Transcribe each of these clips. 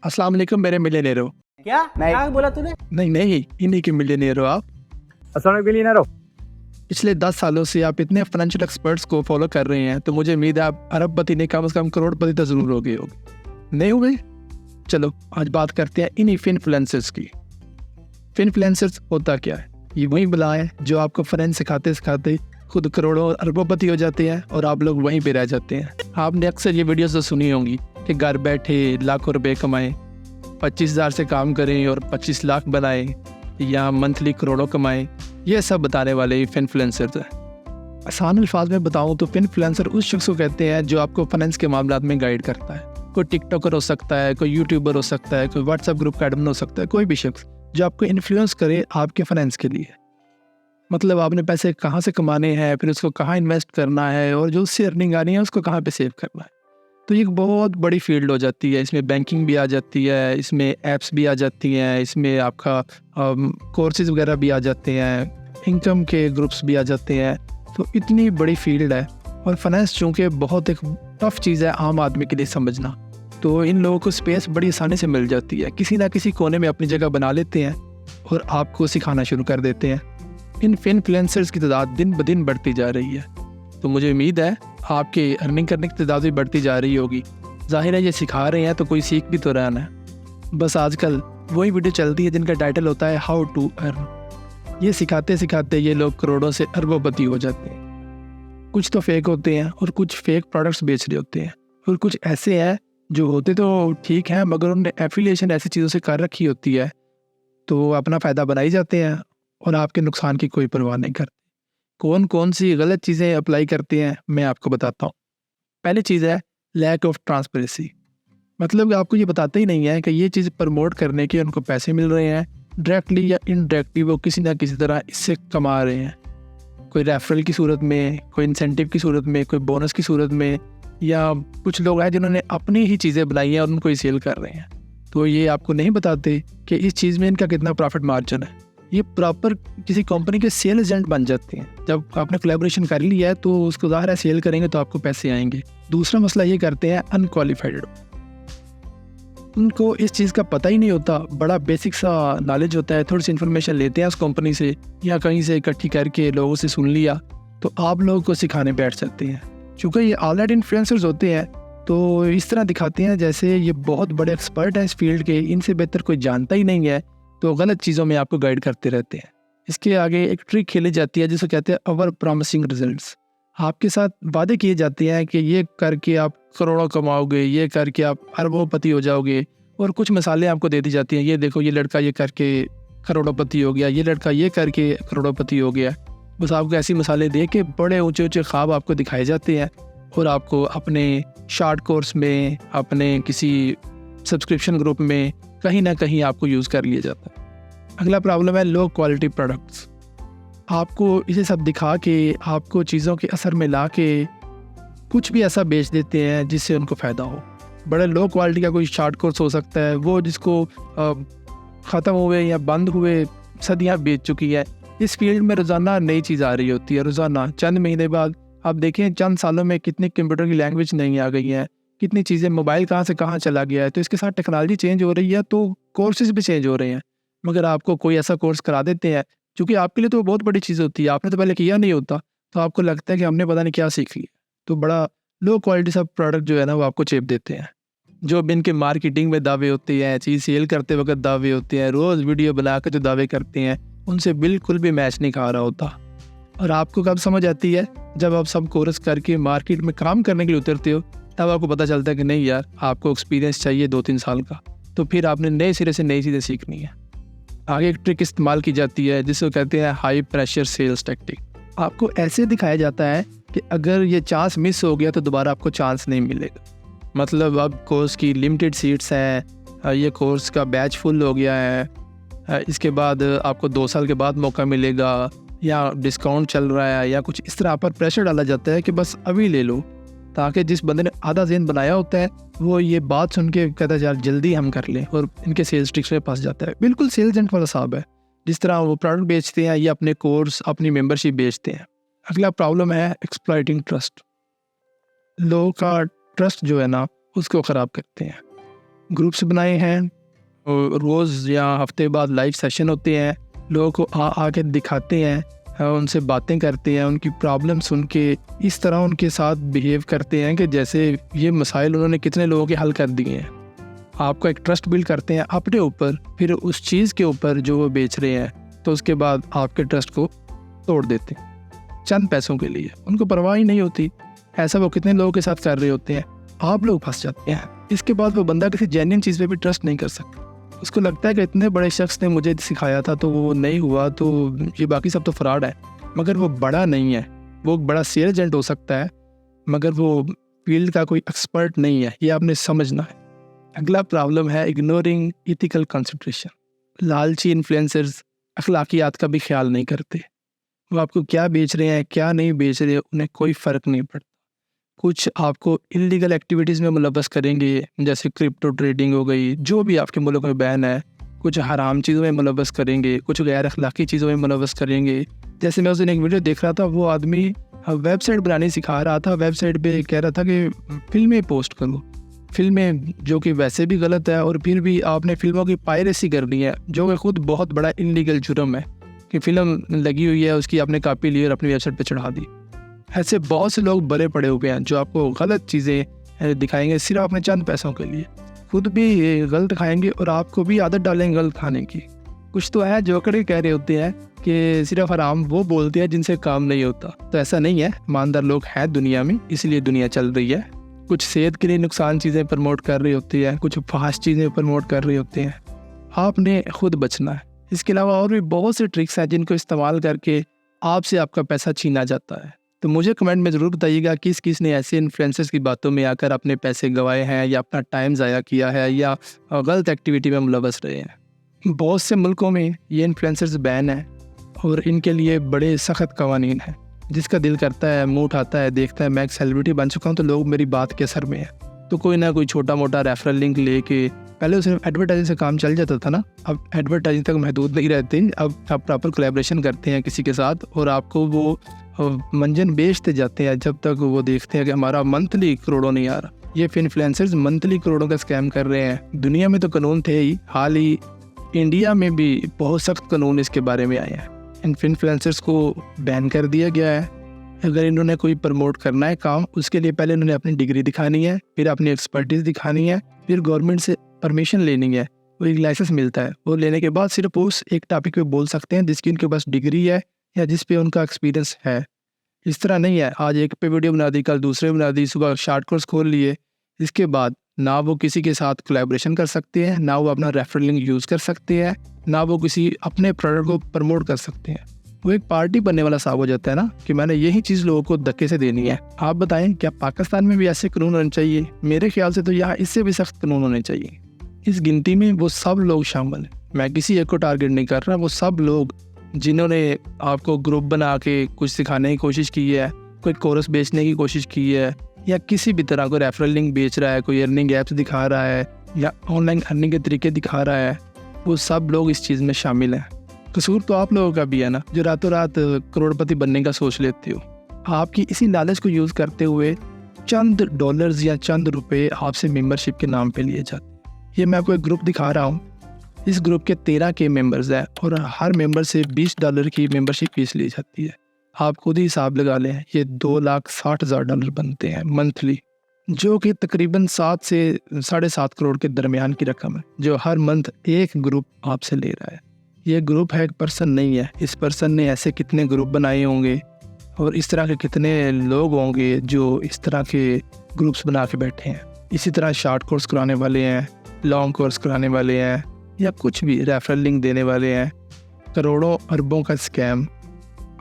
अस्सलाम वालेकुम मेरे मिलियनेयर हो। क्या क्या बोला तूने? नहीं, इन्हीं के मिलियनेयर हो आप। असलम बिलियनर हो। पिछले 10 सालों से आप इतने फाइनेंशियल एक्सपर्ट्स को फॉलो कर रहे हैं, तो मुझे उम्मीद है आप अरबपति नहीं, कम से कम करोड़पति तो ज़रूर हो गए होगे। नहीं हो गए? चलो आज बात करते हैं इन्हीं फिनफ्लुएंसर्स की। फिनफ्लुएंसर्स होता क्या है? ये वही बला है जो आपको फाइनेंस सिखाते सिखाते खुद करोड़ों अरबोपति हो जाते हैं और आप लोग वहीं पे रह जाते हैं। आपने अक्सर ये वीडियोस तो सुनी होंगी कि घर बैठे लाखों रुपए कमाएं, 25,000 से काम करें और 25 लाख बनाएं या मंथली करोड़ों कमाएं। ये सब बताने वाले फिनफ्लुएंसर्स हैं। आसान अल्फाज में बताऊं तो फिनफ्लुएंसर उस शख्स को कहते हैं जो आपको फाइनेंस के मामलों में गाइड करता है। कोई टिकटॉकर हो सकता है, कोई यूट्यूबर हो सकता है, कोई व्हाट्सएप ग्रुप का एडमिन हो सकता है, कोई भी शख्स जो आपको इन्फ्लुएंस करे आपके फाइनेंस के लिए। मतलब आपने पैसे कहाँ से कमाने हैं, फिर उसको कहाँ इन्वेस्ट करना है और जो उससे अर्निंग आ रही है उसको कहाँ पे सेव करना है। तो ये एक बहुत बड़ी फील्ड हो जाती है। इसमें बैंकिंग भी आ जाती है, इसमें ऐप्स भी आ जाती हैं, इसमें आपका कोर्सेज वगैरह भी आ जाते हैं, इनकम के ग्रुप्स भी आ जाते हैं। तो इतनी बड़ी फील्ड है और फाइनेंस चूँकि बहुत एक टफ़ चीज़ है आम आदमी के लिए समझना, तो इन लोगों को स्पेस बड़ी आसानी से मिल जाती है। किसी ना किसी कोने में अपनी जगह बना लेते हैं और आपको सिखाना शुरू कर देते हैं। इन फिनफ्लुएंसर्स की तादाद दिन ब दिन बढ़ती जा रही है, तो मुझे उम्मीद है आपके अर्निंग करने की तादाद भी बढ़ती जा रही होगी। ज़ाहिर है ये सिखा रहे हैं तो कोई सीख भी तो रहा है। बस आजकल वही वीडियो चलती है जिनका टाइटल होता है हाउ टू अर्न। ये सिखाते सिखाते ये लोग करोड़ों से अरबोपति हो जाते हैं। कुछ तो फेक होते हैं और कुछ फेक प्रोडक्ट्स बेच रहे होते हैं और कुछ ऐसे हैं जो होते तो ठीक हैं मगर उन्होंने एफिलिएशन ऐसी चीज़ों से कर रखी होती है तो अपना फ़ायदा बनाई जाते हैं और आपके नुकसान की कोई परवाह नहीं करते। कौन कौन सी गलत चीज़ें अप्लाई करते हैं मैं आपको बताता हूँ। पहली चीज़ है लैक ऑफ ट्रांसपेरेंसी। मतलब आपको ये बताते ही नहीं है कि ये चीज़ प्रमोट करने के उनको पैसे मिल रहे हैं, डायरेक्टली या इनडायरेक्टली वो किसी ना किसी तरह इससे कमा रहे हैं। कोई रेफरल की सूरत में, कोई इंसेंटिव की सूरत में, कोई बोनस की सूरत में, या कुछ लोग हैं जिन्होंने अपनी ही चीज़ें बनाई हैं और उनको ही सेल कर रहे हैं। तो ये आपको नहीं बताते कि इस चीज़ में इनका कितना प्रॉफिट मार्जिन है। ये प्रॉपर किसी कंपनी के सेल एजेंट बन जाते हैं। जब आपने कोलैबोरेशन कर लिया है तो उसको ज़ाहिर है सेल करेंगे तो आपको पैसे आएंगे। दूसरा मसला ये करते हैं अनक्वालिफाइड। उनको इस चीज़ का पता ही नहीं होता, बड़ा बेसिक सा नॉलेज होता है, थोड़ी सी इन्फॉर्मेशन लेते हैं उस कंपनी से या कहीं से इकट्ठी करके लोगों से सुन लिया तो आप लोगों को सिखाने बैठ सकते हैं। चूँकि ये ऑलरेडी इन्फ्लुएंसर्स होते हैं तो इस तरह दिखाते हैं जैसे ये बहुत बड़े एक्सपर्ट हैं इस फील्ड के, इनसे बेहतर कोई जानता ही नहीं है, तो गलत चीज़ों में आपको गाइड करते रहते हैं। इसके आगे एक ट्रिक खेली जाती है जिसे कहते हैं ओवर प्रॉमिसिंग रिजल्ट्स। आपके साथ वादे किए जाते हैं कि ये करके आप करोड़ों कमाओगे, ये करके आप अरबोपति हो जाओगे, और कुछ मिसालें आपको दे दी जाती हैं। ये देखो ये लड़का ये करके करोड़ोंपति हो गया, ये लड़का ये करके करोड़ोंपति हो गया। बस आपको ऐसी मिसालें दे के बड़े ऊँचे ऊँचे ख्वाब आपको दिखाए जाते हैं और आपको अपने शॉर्ट कोर्स में, अपने किसी सब्सक्रिप्शन ग्रुप में कहीं ना कहीं आपको यूज़ कर लिया जाता है। अगला प्रॉब्लम है लो क्वालिटी प्रोडक्ट्स। आपको इसे सब दिखा के, आपको चीज़ों के असर में ला के कुछ भी ऐसा बेच देते हैं जिससे उनको फ़ायदा हो। बड़े लो क्वालिटी का कोई शॉर्ट कोर्स हो सकता है वो जिसको ख़त्म हुए या बंद हुए सदियाँ बीत चुकी है। इस फील्ड में रोज़ाना नई चीज़ आ रही होती है, रोज़ाना चंद महीने बाद आप देखें चंद सालों में कितनी कंप्यूटर की लैंग्वेज नई आ गई हैं, कितनी चीज़ें, मोबाइल कहाँ से कहाँ चला गया है। तो इसके साथ टेक्नोलॉजी चेंज हो रही है तो कोर्सेज भी चेंज हो रहे हैं। मगर आपको कोई ऐसा कोर्स करा देते हैं क्योंकि आपके लिए तो बहुत बड़ी चीज़ होती है, आपने तो पहले किया नहीं होता, तो आपको लगता है कि हमने पता नहीं क्या सीख लिया। तो बड़ा लो क्वालिटी सा प्रोडक्ट जो है ना वो आपको चेप देते हैं। जो भी इनके मार्केटिंग में दावे होते हैं, चीज़ सेल करते वक्त दावे होते हैं, रोज़ वीडियो बना कर जो दावे करते हैं उनसे बिल्कुल भी मैच नहीं खा रहा होता। और आपको कब समझ आती है? जब आप सब कोर्स करके मार्केट में काम करने के लिए उतरते हो, तब आपको पता चलता है कि नहीं यार, आपको एक्सपीरियंस चाहिए 2-3 साल का, तो फिर आपने नए सिरे से नई चीज़ें सीखनी है। आगे एक ट्रिक इस्तेमाल की जाती है जिसे कहते हैं हाई प्रेशर सेल्स टैक्टिक। आपको ऐसे दिखाया जाता है कि अगर ये चांस मिस हो गया तो दोबारा आपको चांस नहीं मिलेगा। मतलब अब कोर्स की लिमिटेड सीट्स हैं, ये कोर्स का बैच फुल हो गया है, इसके बाद आपको 2 साल के बाद मौका मिलेगा, या डिस्काउंट चल रहा है, या कुछ इस तरह पर प्रेशर डाला जाता है कि बस अभी ले लो, ताकि जिस बंदे ने आधा ज़हन बनाया होता है वो ये बात सुन के कहता है यार जल्दी हम कर लें, और इनके सेल्स ट्रिक्स में फंस जाता है। बिल्कुल सेल्स एजेंट वाला साहब है, जिस तरह वो प्रोडक्ट बेचते हैं ये अपने कोर्स, अपनी मेंबरशिप बेचते हैं। अगला प्रॉब्लम है एक्सप्लॉइटिंग ट्रस्ट। लोगों का ट्रस्ट जो है ना उसको ख़राब करते हैं। ग्रुप्स बनाए हैं और रोज़ या हफ्ते बाद लाइव सेशन होते हैं, लोगों को आके दिखाते हैं, उनसे बातें करते हैं, उनकी प्रॉब्लम सुन के इस तरह उनके साथ बिहेव करते हैं कि जैसे ये मसाइल उन्होंने कितने लोगों के हल कर दिए हैं। आपका एक ट्रस्ट बिल्ड करते हैं अपने ऊपर, फिर उस चीज़ के ऊपर जो वो बेच रहे हैं, तो उसके बाद आपके ट्रस्ट को तोड़ देते हैं चंद पैसों के लिए। उनको परवाह ही नहीं होती। ऐसा वो कितने लोगों के साथ कर रहे होते हैं, आप लोग फंस जाते हैं। इसके बाद वो बंदा किसी जेन्युइन चीज़ पे भी ट्रस्ट नहीं कर सकता। उसको लगता है कि इतने बड़े शख्स ने मुझे सिखाया था तो वो नहीं हुआ, तो ये बाकी सब तो फ्रॉड है। मगर वो बड़ा नहीं है, वो बड़ा सेल एजेंट हो सकता है, मगर वो फील्ड का कोई एक्सपर्ट नहीं है। ये आपने समझना है। अगला प्रॉब्लम है इग्नोरिंग इथिकल कंसिडरेशन। लालची इन्फ्लुएंसर्स अखलाकियात का भी ख्याल नहीं करते। वो आपको क्या बेच रहे हैं, क्या नहीं बेच रहे, उन्हें कोई फ़र्क नहीं पड़ता। कुछ आपको इल्लीगल एक्टिविटीज़ में मुलव्वस करेंगे, जैसे क्रिप्टो ट्रेडिंग हो गई, जो भी आपके मुल्क में बैन है। कुछ हराम चीज़ों में मुलव्वस करेंगे, कुछ गैर अखलाकी चीज़ों में मुलव्वस करेंगे। जैसे मैं उस दिन एक वीडियो देख रहा था, वो आदमी वेबसाइट बनानी सिखा रहा था। वेबसाइट पे कह रहा था कि फ़िल्में पोस्ट करो, फ़िल्में, जो कि वैसे भी गलत है, और फिर भी आपने फ़िल्मों की पायरेसी करनी है, जो कि खुद बहुत बड़ा इल्लीगल जुर्म है कि फ़िल्म लगी हुई है, उसकी आपने कापी ली और अपनी वेबसाइट पे चढ़ा दी। ऐसे बहुत से लोग बड़े पड़े हुए हैं जो आपको गलत चीज़ें दिखाएंगे सिर्फ अपने चंद पैसों के लिए। खुद भी गलत खाएंगे और आपको भी आदत डालेंगे गलत खाने की। कुछ तो है जो कड़े कह रहे होते हैं कि सिर्फ हराम वो बोलते हैं जिनसे काम नहीं होता। तो ऐसा नहीं है, ईमानदार लोग हैं दुनिया में, इसलिए दुनिया चल रही है। कुछ सेहत के लिए नुकसान चीज़ें प्रमोट कर रही होती हैं, कुछ फास्ट चीज़ें प्रमोट कर रही होती हैं। आपने खुद बचना है। इसके अलावा और भी बहुत से ट्रिक्स हैं जिनको इस्तेमाल करके आपसे आपका पैसा छीना जाता है। तो मुझे कमेंट में ज़रूर बताइएगा किस किस ने ऐसे इन्फ्लुएंसर्स की बातों में आकर अपने पैसे गंवाए हैं, या अपना टाइम ज़ाया किया है, या गलत एक्टिविटी में मुलव्वस रहे हैं। बहुत से मुल्कों में ये इन्फ्लुएंसर्स बैन है और इनके लिए बड़े सख्त कवानीन हैं। जिसका दिल करता है, मुँह उठाता है, देखता है मैं एक सेलिब्रिटी बन चुका हूँ तो लोग मेरी बात के असर में है, तो कोई ना कोई छोटा मोटा रेफरल लिंक लेके, पहले सिर्फ एडवर्टाइजिंग से काम चल जाता था ना, अब एडवर्टाइजिंग तक महदूद नहीं रहते। अब आप प्रॉपर कोलैबोरेशन करते हैं किसी के साथ और आपको वो मंजन बेचते जाते हैं जब तक वो देखते हैं कि हमारा मंथली करोड़ों नहीं आ रहा। ये इन्फ्लुएंसर्स मंथली करोड़ों का स्कैम कर रहे हैं। दुनिया में तो कानून थे ही, हाल ही इंडिया में भी बहुत सख्त कानून इसके बारे में आए हैं। इन इन्फ्लुएंसर्स को बैन कर दिया गया है। अगर इन्होंने कोई प्रमोट करना है काम, उसके लिए पहले इन्होंने अपनी डिग्री दिखानी है, फिर अपनी एक्सपर्टीज़ दिखानी है, फिर गवर्नमेंट से परमिशन लेनी है। वो एक लाइसेंस मिलता है, वो लेने के बाद सिर्फ उस एक टॉपिक पे बोल सकते हैं जिसकी उनके पास डिग्री है या जिस पे उनका एक्सपीरियंस है। इस तरह नहीं है आज एक पे वीडियो बना दी, कल दूसरे बना दी, सुबह शॉर्ट कोर्स खोल लिए, इसके बाद ना वो किसी के साथ कोलैबोरेशन कर सकते हैं, ना वो अपना रेफरल लिंक यूज़ कर सकते हैं, ना वो किसी अपने प्रोडक्ट को प्रमोट कर सकते हैं। वो एक पार्टी बनने वाला साहब हो जाता है ना कि मैंने यही चीज़ लोगों को धक्के से देनी है। आप बताएं क्या पाकिस्तान में भी ऐसे कानून होने चाहिए? मेरे ख्याल से तो यहाँ इससे भी सख्त कानून होने चाहिए। इस गिनती में वो सब लोग शामिल हैं। मैं किसी एक को टारगेट नहीं कर रहा, वो सब लोग जिन्होंने आपको ग्रुप बना के कुछ सिखाने की कोशिश की है, कोई कोर्स बेचने की कोशिश की है, या किसी भी तरह को रेफरल लिंक बेच रहा है, कोई अर्निंग ऐप्स दिखा रहा है या ऑनलाइन अर्निंग के तरीके दिखा रहा है, वो सब लोग इस चीज़ में शामिल हैं। कसूर तो आप लोगों का भी है ना, जो रातों रात करोड़पति बनने का सोच लेते हो। आपकी इसी लालच को यूज़ करते हुए चंद डॉलर्स या चंद रुपए आपसे मेंबरशिप के नाम पे लिए जाते हैं। ये मैं आपको एक ग्रुप दिखा रहा हूँ। इस ग्रुप के 13 के मेंबर्स हैं और हर मेंबर से $20 की मेंबरशिप फीस ली जाती है। आप खुद ही हिसाब लगा लें, ये $2,60,000 बनते हैं मंथली, जो कि तकरीबन 7 से 7.5 करोड़ के दरमियान की रकम है, जो हर मंथ एक ग्रुप आपसे ले रहा है। ये ग्रुप है, एक पर्सन नहीं है। इस पर्सन ने ऐसे कितने ग्रुप बनाए होंगे और इस तरह के कितने लोग होंगे जो इस तरह के ग्रुप्स बना के बैठे हैं। इसी तरह शॉर्ट कोर्स कराने वाले हैं, लॉन्ग कोर्स कराने वाले हैं, या कुछ भी रेफरल लिंक देने वाले हैं। करोड़ों अरबों का स्कैम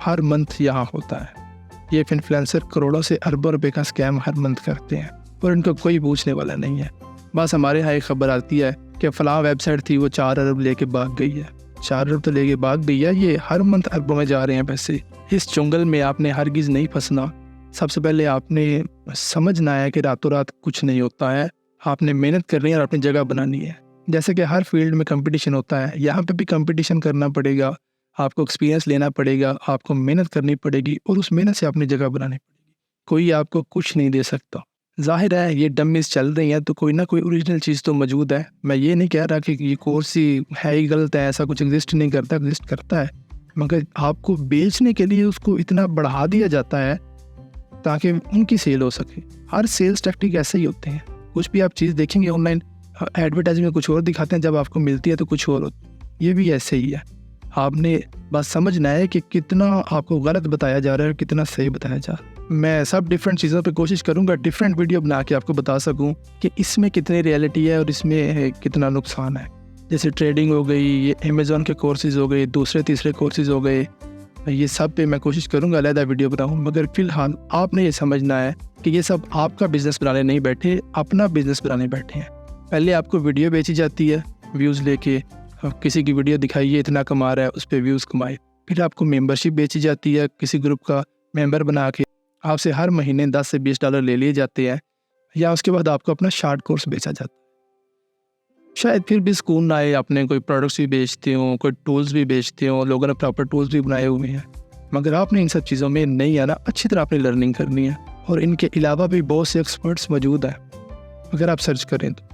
हर मंथ यहाँ होता है। ये इन्फ्लुएंसर करोड़ों से अरबों रुपए का स्कैम हर मंथ करते हैं और इनको कोई पूछने वाला नहीं है। बस हमारे यहाँ एक खबर आती है कि फ़लाँ वेबसाइट थी वो 4 अरब लेके भाग गई है। 4 अरब तो लेके भाग गई है, ये हर मंथ अरबों में जा रहे हैं पैसे। इस चुंगल में आपने हरगिज़ नहीं फंसना। सबसे पहले आपने समझना है कि रातों रात कुछ नहीं होता है। आपने मेहनत करनी है और अपनी जगह बनानी है। जैसे कि हर फील्ड में कंपटीशन होता है, यहाँ पे भी कंपटीशन करना पड़ेगा। आपको एक्सपीरियंस लेना पड़ेगा, आपको मेहनत करनी पड़ेगी और उस मेहनत से अपनी जगह बनानी पड़ेगी। कोई आपको कुछ नहीं दे सकता। ज़ाहिर है ये डमीज़ चल रही हैं तो कोई ना कोई ओरिजिनल चीज़ तो मौजूद है। मैं ये नहीं कह रहा कि ये कोर्स ही है ही गलत है, ऐसा कुछ एग्जिस्ट नहीं करता, एग्जिस्ट करता है, मगर आपको बेचने के लिए उसको इतना बढ़ा दिया जाता है ताकि उनकी सेल हो सके। हर सेल्स टैक्टिक ऐसे ही होते हैं। कुछ भी आप चीज़ देखेंगे ऑनलाइन, एडवर्टाइजमेंट कुछ और दिखाते हैं, जब आपको मिलती है तो कुछ और होता है। ये भी ऐसे ही है। आपने बस समझना है कि कितना आपको गलत बताया जा रहा है और कितना सही बताया जा रहा है। मैं सब डिफरेंट चीज़ों पे कोशिश करूँगा डिफरेंट वीडियो बना के आपको बता सकूँ कि इसमें कितनी रियलिटी है और इसमें कितना नुकसान है। जैसे ट्रेडिंग हो गई, ये अमेज़ॉन के कोर्सेज़ हो गए, दूसरे तीसरे कोर्सेज़ हो गए, ये सब पे मैं कोशिश करूँगा अलग वीडियो बनाऊँ। मगर फ़िलहाल आपने ये समझना है कि ये सब आपका बिज़नेस बनाने नहीं बैठे, अपना बिज़नेस बनाने बैठे हैं। पहले आपको वीडियो बेची जाती है व्यूज़ लेके, किसी की वीडियो दिखाइए इतना कमा रहा है, उस पर व्यूज़ कमाए। फिर आपको मेंबरशिप बेची जाती है, किसी ग्रुप का मेंबर बना के आपसे हर महीने 10 से 20 डॉलर ले लिए जाते हैं, या उसके बाद आपको अपना शार्ट कोर्स बेचा जाता है। शायद फिर भी सुकून ना आए, अपने कोई प्रोडक्ट्स भी बेचते हों, कोई टूल्स भी बेचते हों, लोगों ने प्रॉपर टूल्स भी बनाए हुए हैं, मगर आपने इन सब चीज़ों में नहीं आना, अच्छी तरह आपने लर्निंग करनी है। और इनके अलावा भी बहुत से एक्सपर्ट्स मौजूद हैं, अगर आप सर्च करें तो।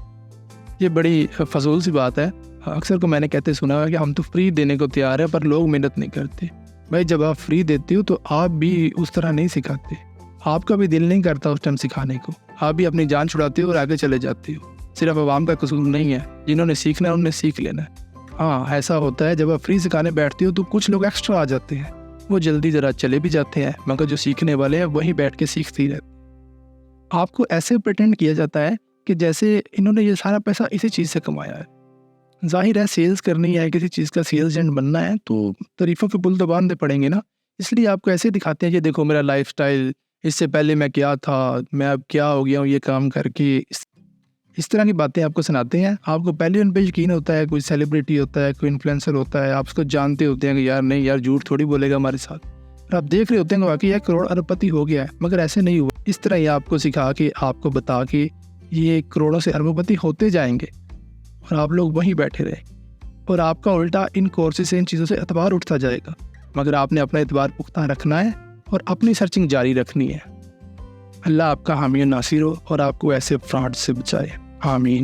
ये बड़ी फजूल सी बात है। अक्सर को मैंने कहते सुना है कि हम तो फ्री देने को तैयार हैं पर लोग मेहनत नहीं करते। भाई जब आप फ्री देते हो तो आप भी उस तरह नहीं सिखाते, आपका भी दिल नहीं करता उस टाइम सिखाने को, आप भी अपनी जान छुड़ाते हो और आगे चले जाते हो। सिर्फ आवाम का कसूर नहीं है, जिन्होंने सीखना है उन्होंने सीख लेना है। हाँ, ऐसा होता है जब आप फ्री सिखाने बैठते हो तो कुछ लोग एक्स्ट्रा आ जाते हैं, वो जल्दी ज़रा चले भी जाते हैं, मगर जो सीखने वाले हैं वहीं बैठ के सीखते ही रहते। आपको ऐसे प्रिटेंड किया जाता है कि जैसे इन्होंने ये सारा पैसा इसी चीज़ से कमाया है। ज़ाहिर है सेल्स करनी है, किसी चीज़ का सेल्स एजेंट बनना है तो तारीफ़ों के पुल तो बांधने पड़ेंगे ना। इसलिए आपको ऐसे दिखाते हैं कि देखो मेरा लाइफस्टाइल, इससे पहले मैं क्या था, मैं अब क्या हो गया हूँ ये काम करके, इस तरह की बातें आपको सुनाते हैं। आपको पहले उन पर यकीन होता है, कोई सेलिब्रिटी होता है, कोई इन्फ्लुएंसर होता है, आप उसको जानते होते हैं कि यार नहीं यार झूठ थोड़ी बोलेगा हमारे साथ, और आप देख रहे होते हैं कि वाकई यार करोड़ अरबपति हो गया है, मगर ऐसे नहीं हुआ। इस तरह ये आपको सिखा के, आपको बता के ये करोड़ों से अरबपति होते जाएंगे और आप लोग वहीं बैठे रहे, और आपका उल्टा इन कोर्सेज से, इन चीज़ों से एतबार उठता जाएगा। मगर आपने अपना एतबार पुख्ता रखना है और अपनी सर्चिंग जारी रखनी है। अल्लाह आपका हामी और नासिर हो और आपको ऐसे फ्रॉड से बचाए। आमीन।